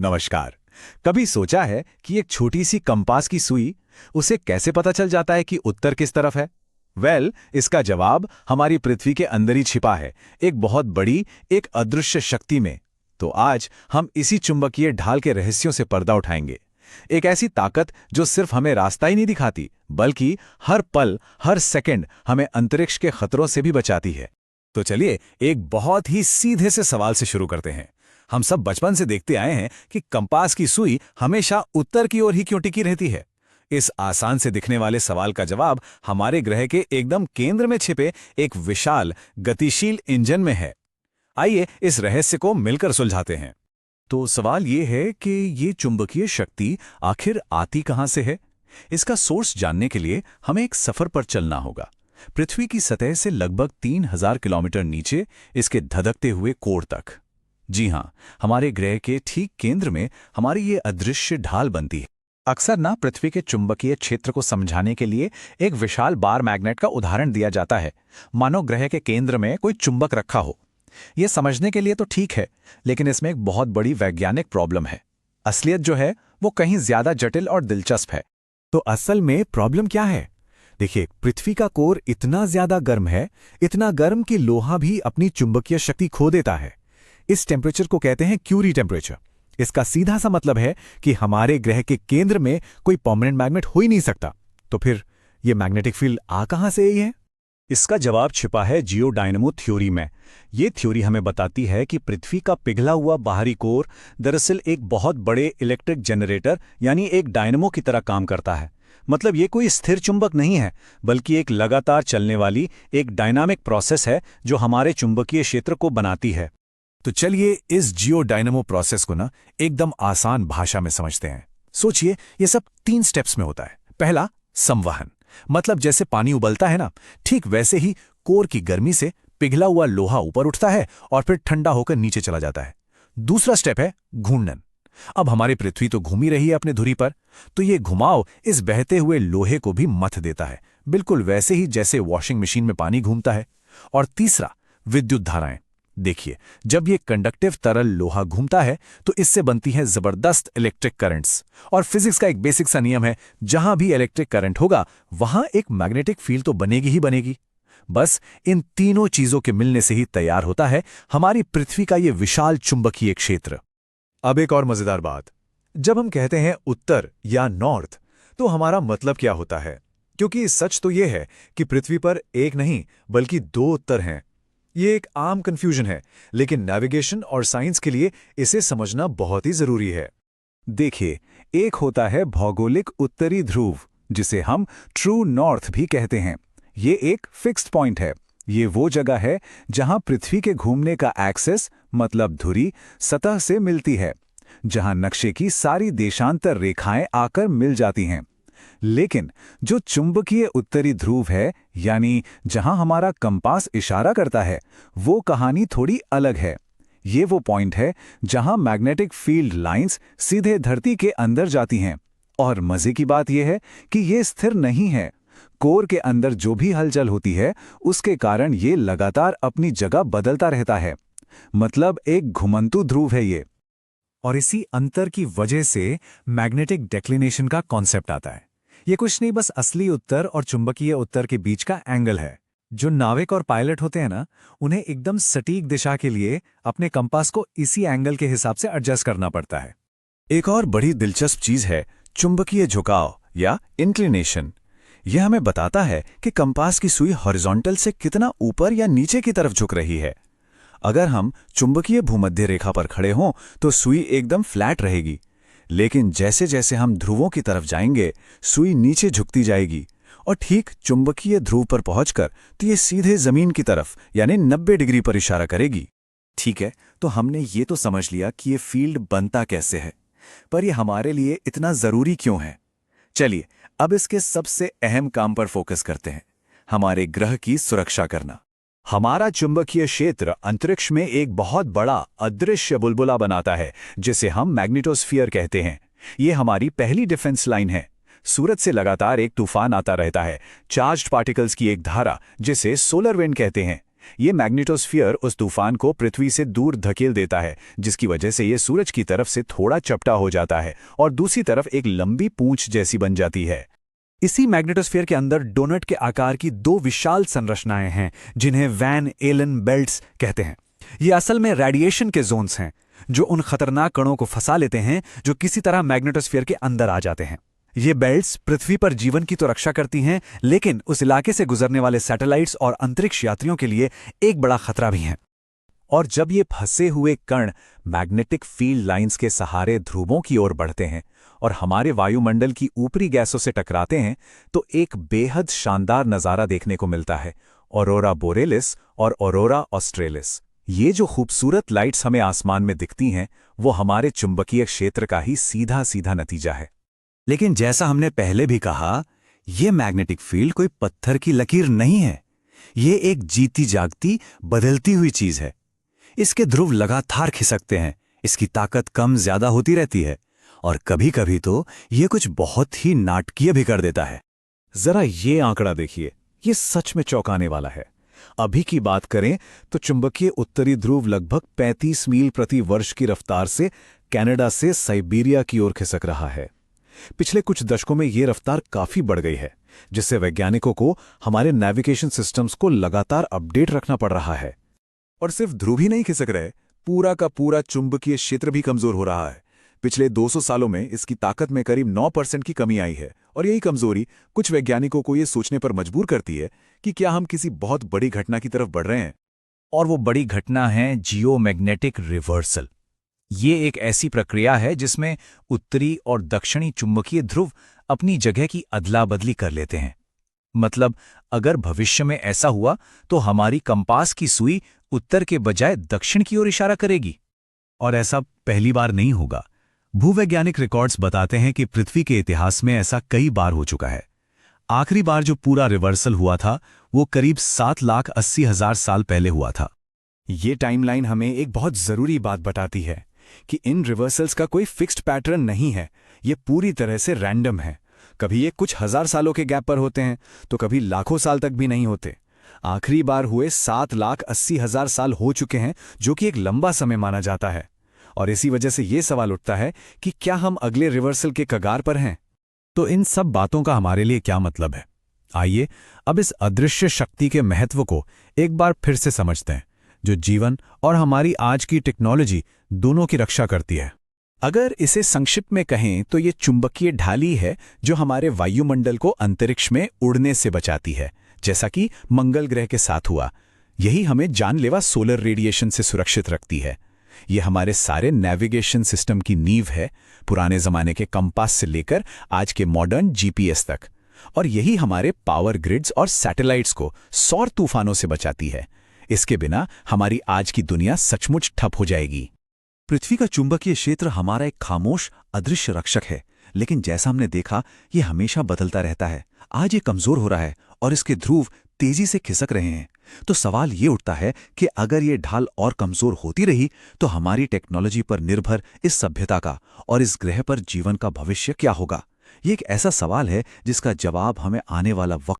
नमस्कार। कभी सोचा है कि एक छोटी सी कंपास की सुई, उसे कैसे पता चल जाता है कि उत्तर किस तरफ है? इसका जवाब हमारी पृथ्वी के अंदर ही छिपा है, एक बहुत बड़ी, एक अदृश्य शक्ति में। तो आज हम इसी चुंबकीय ढाल के रहस्यों से पर्दा उठाएंगे। एक ऐसी ताकत जो सिर्फ हमें रास्ता ही नहीं दिखाती, बल्कि हर पल, हर सेकंड हमें अंतरिक्ष के खतरों से भी बचाती है। तो चलिए एक बहुत ही सीधे से सवाल से शुरू करते हैं। हम सब बचपन से देखते आए हैं कि कंपास की सुई हमेशा उत्तर की ओर ही क्यों टिकी रहती है। इस आसान से दिखने वाले सवाल का जवाब हमारे ग्रह के एकदम केंद्र में छिपे एक विशाल, गतिशील इंजन में है। आइए इस रहस्य को मिलकर सुलझाते हैं। तो सवाल ये है कि ये चुंबकीय शक्ति आखिर आती कहां से है? इसका सोर्स जानने के लिए हमें एक सफर पर चलना होगा। पृथ्वी की सतह से लगभग 3000 किलोमीटर नीचे इसके धधकते हुए कोर तक। जी हां, हमारे ग्रह के ठीक केंद्र में हमारी ये अदृश्य ढाल बनती है। अक्सर पृथ्वी के चुंबकीय क्षेत्र को समझाने के लिए एक विशाल बार मैग्नेट का उदाहरण दिया जाता है, मानो ग्रह के केंद्र में कोई चुंबक रखा हो। यह समझने के लिए तो ठीक है, लेकिन इसमें एक बहुत बड़ी वैज्ञानिक प्रॉब्लम है। असलियत जो है वो कहीं ज्यादा जटिल और दिलचस्प है। तो असल में प्रॉब्लम क्या है? देखिए, पृथ्वी का कोर इतना ज्यादा गर्म है, इतना गर्म कि लोहा भी अपनी चुंबकीय शक्ति खो देता है। इस टेम्परेचर को कहते हैं क्यूरी टेम्परेचर। इसका सीधा सा मतलब है कि हमारे ग्रह के केंद्र में कोई परमानेंट मैग्नेट हो ही नहीं सकता। तो फिर ये मैग्नेटिक फील्ड आ कहां से आई है? इसका जवाब छिपा है जियोडायनमो थ्योरी में। ये थ्योरी हमें बताती है कि पृथ्वी का पिघला हुआ बाहरी कोर दरअसल एक बहुत बड़े इलेक्ट्रिक जनरेटर यानी एक डायनमो की तरह काम करता है। मतलब ये कोई स्थिर चुंबक नहीं है, बल्कि एक लगातार चलने वाली एक डायनामिक प्रोसेस है जो हमारे चुंबकीय क्षेत्र को बनाती है। तो चलिए इस जियोडायनमो प्रोसेस को एकदम आसान भाषा में समझते हैं। सोचिए, ये सब 3 स्टेप्स में होता है। पहला, संवहन। मतलब जैसे पानी उबलता है ठीक वैसे ही कोर की गर्मी से पिघला हुआ लोहा ऊपर उठता है और फिर ठंडा होकर नीचे चला जाता है। दूसरा स्टेप है घूर्णन। अब हमारी पृथ्वी तो घूमी रही है अपने धुरी पर, तो ये घुमाव इस बहते हुए लोहे को भी मथ देता है, बिल्कुल वैसे ही जैसे वॉशिंग मशीन में पानी घूमता है। और तीसरा, विद्युत धाराएं। देखिए, जब ये कंडक्टिव तरल लोहा घूमता है तो इससे बनती है जबरदस्त इलेक्ट्रिक करंट्स। और फिजिक्स का एक बेसिक सा नियम है, जहां भी इलेक्ट्रिक करंट होगा वहां एक मैग्नेटिक फील्ड तो बनेगी ही बनेगी। बस इन तीनों चीजों के मिलने से ही तैयार होता है हमारी पृथ्वी का ये विशाल चुंबकीय क्षेत्र। अब एक और मजेदार बात, जब हम कहते हैं उत्तर या नॉर्थ, तो हमारा मतलब क्या होता है? क्योंकि सच तो यह है कि पृथ्वी पर एक नहीं बल्कि 2 उत्तर हैं। ये एक आम कंफ्यूजन है, लेकिन नेविगेशन और साइंस के लिए इसे समझना बहुत ही जरूरी है। देखिए, एक होता है भौगोलिक उत्तरी ध्रुव, जिसे हम ट्रू नॉर्थ भी कहते हैं। ये एक फिक्स्ड पॉइंट है। ये वो जगह है जहां पृथ्वी के घूमने का एक्सेस मतलब धुरी सतह से मिलती है, जहां नक्शे की सारी देशांतर रेखाएं आकर मिल जाती हैं। लेकिन जो चुंबकीय उत्तरी ध्रुव है, यानी जहां हमारा कंपास इशारा करता है, वो कहानी थोड़ी अलग है। ये वो पॉइंट है जहां मैग्नेटिक फील्ड लाइंस सीधे धरती के अंदर जाती हैं। और मजे की बात यह है कि ये स्थिर नहीं है। कोर के अंदर जो भी हलचल होती है, उसके कारण ये लगातार अपनी जगह बदलता रहता है। मतलब एक घुमंतु ध्रुव है ये। और इसी अंतर की वजह से मैग्नेटिक डेक्लिनेशन का कॉन्सेप्ट आता है। ये कुछ नहीं, बस असली उत्तर और चुंबकीय उत्तर के बीच का एंगल है। जो नाविक और पायलट होते हैं उन्हें एकदम सटीक दिशा के लिए अपने कंपास को इसी एंगल के हिसाब से एडजस्ट करना पड़ता है। एक और बड़ी दिलचस्प चीज है चुंबकीय झुकाव या इंक्लिनेशन। यह हमें बताता है कि कंपास की सुई हॉरिजॉन्टल से कितना ऊपर या नीचे की तरफ झुक रही है। अगर हम चुंबकीय भूमध्य रेखा पर खड़े हों तो सुई एकदम फ्लैट रहेगी, लेकिन जैसे जैसे हम ध्रुवों की तरफ जाएंगे, सुई नीचे झुकती जाएगी और ठीक चुंबकीय ध्रुव पर पहुंचकर तो ये सीधे जमीन की तरफ यानी 90 डिग्री पर इशारा करेगी। ठीक है, तो हमने ये तो समझ लिया कि ये फील्ड बनता कैसे है, पर यह हमारे लिए इतना जरूरी क्यों है? चलिए अब इसके सबसे अहम काम पर फोकस करते हैं, हमारे ग्रह की सुरक्षा करना। हमारा चुंबकीय क्षेत्र अंतरिक्ष में एक बहुत बड़ा अदृश्य बुलबुला बनाता है, जिसे हम मैग्नेटोस्फीयर कहते हैं। ये हमारी पहली डिफेंस लाइन है। सूरज से लगातार एक तूफान आता रहता है, चार्ज्ड पार्टिकल्स की एक धारा, जिसे सोलर विंड कहते हैं। ये मैग्नेटोस्फीयर उस तूफान को पृथ्वी से दूर धकेल देता है, जिसकी वजह से ये सूरज की तरफ से थोड़ा चपटा हो जाता है और दूसरी तरफ एक लंबी पूंछ जैसी बन जाती है। इसी मैग्नेटोस्फीयर के अंदर डोनट के आकार की दो विशाल संरचनाएं हैं, जिन्हें वैन एलन बेल्ट्स कहते हैं। ये असल में रेडिएशन के जोन्स हैं, जो उन खतरनाक कणों को फंसा लेते हैं जो किसी तरह मैग्नेटोस्फीयर के अंदर आ जाते हैं। ये बेल्ट्स पृथ्वी पर जीवन की तो रक्षा करती हैं, लेकिन उस इलाके से गुजरने वाले सैटेलाइट्स और अंतरिक्ष यात्रियों के लिए एक बड़ा खतरा भी हैं। और जब ये फंसे हुए कण मैग्नेटिक फील्ड लाइंस के सहारे ध्रुवों की ओर बढ़ते हैं और हमारे वायुमंडल की ऊपरी गैसों से टकराते हैं, तो एक बेहद शानदार नज़ारा देखने को मिलता है, ऑरोरा बोरेलिस और ऑरोरा ऑस्ट्रेलिस। ये जो खूबसूरत लाइट्स हमें आसमान में दिखती हैं, वो हमारे चुंबकीय क्षेत्र का ही सीधा सीधा नतीजा है। लेकिन जैसा हमने पहले भी कहा, ये मैग्नेटिक फील्ड कोई पत्थर की लकीर नहीं है। ये एक जीती जागती, बदलती हुई चीज है। इसके ध्रुव लगातार खिसकते हैं, इसकी ताकत कम ज्यादा होती रहती है, और कभी कभी तो ये कुछ बहुत ही नाटकीय भी कर देता है। जरा ये आंकड़ा देखिए, ये सच में चौंकाने वाला है। अभी की बात करें तो चुंबकीय उत्तरी ध्रुव लगभग 35 मील प्रति वर्ष की रफ्तार से कनाडा से साइबेरिया की ओर खिसक रहा है। पिछले कुछ दशकों में ये रफ्तार काफी बढ़ गई है, जिससे वैज्ञानिकों को हमारे नेविगेशन सिस्टम्स को लगातार अपडेट रखना पड़ रहा है। और सिर्फ ध्रुव ही नहीं खिसक रहे, पूरा का पूरा चुंबकीय क्षेत्र भी कमजोर हो रहा है। पिछले 200 सालों में इसकी ताकत में करीब 9% की कमी आई है, और यही कमजोरी कुछ वैज्ञानिकों को ये सोचने पर मजबूर करती है कि क्या हम किसी बहुत बड़ी घटना की तरफ बढ़ रहे हैं। और वो बड़ी घटना है जियोमैग्नेटिक रिवर्सल। ये एक ऐसी प्रक्रिया है जिसमें उत्तरी और दक्षिणी चुंबकीय ध्रुव अपनी जगह की अदला बदली कर लेते हैं। मतलब, अगर भविष्य में ऐसा हुआ तो हमारी कंपास की सुई उत्तर के बजाय दक्षिण की ओर इशारा करेगी। और ऐसा पहली बार नहीं होगा। भूवैज्ञानिक रिकॉर्ड्स बताते हैं कि पृथ्वी के इतिहास में ऐसा कई बार हो चुका है। आखिरी बार जो पूरा रिवर्सल हुआ था, वो करीब 7,80,000 साल पहले हुआ था। ये टाइमलाइन हमें एक बहुत जरूरी बात बताती है कि इन रिवर्सल्स का कोई फिक्स्ड पैटर्न नहीं है। ये पूरी तरह से रैंडम है। कभी ये कुछ हजार सालों के गैप पर होते हैं, तो कभी लाखों साल तक भी नहीं होते। आखिरी बार हुए 7,80,000 साल हो चुके हैं, जो कि एक लंबा समय माना जाता है। और इसी वजह से ये सवाल उठता है कि क्या हम अगले रिवर्सल के कगार पर हैं। तो इन सब बातों का हमारे लिए क्या मतलब है? आइए अब इस अदृश्य शक्ति के महत्व को एक बार फिर से समझते हैं, जो जीवन और हमारी आज की टेक्नोलॉजी दोनों की रक्षा करती है। अगर इसे संक्षिप्त में कहें तो ये चुंबकीय ढाली है जो हमारे वायुमंडल को अंतरिक्ष में उड़ने से बचाती है, जैसा कि मंगल ग्रह के साथ हुआ। यही हमें जानलेवा सोलर रेडिएशन से सुरक्षित रखती है। ये हमारे सारे नेविगेशन सिस्टम की नींव है, पुराने जमाने के कंपास से लेकर आज के मॉडर्न जीपीएस तक। और यही हमारे पावर ग्रिड्स और सैटेलाइट्स को सौर तूफानों से बचाती है। इसके बिना हमारी आज की दुनिया सचमुच ठप हो जाएगी। पृथ्वी का चुंबकीय क्षेत्र हमारा एक खामोश अदृश्य रक्षक है, लेकिन जैसा हमने देखा, ये हमेशा बदलता रहता है। आज ये कमजोर हो रहा है और इसके ध्रुव तेजी से खिसक रहे हैं। तो सवाल ये उठता है कि अगर ये ढाल और कमजोर होती रही तो हमारी टेक्नोलॉजी पर निर्भर इस सभ्यता का और इस ग्रह पर जीवन का भविष्य क्या होगा? ये एक ऐसा सवाल है जिसका जवाब हमें आने वाला वक्त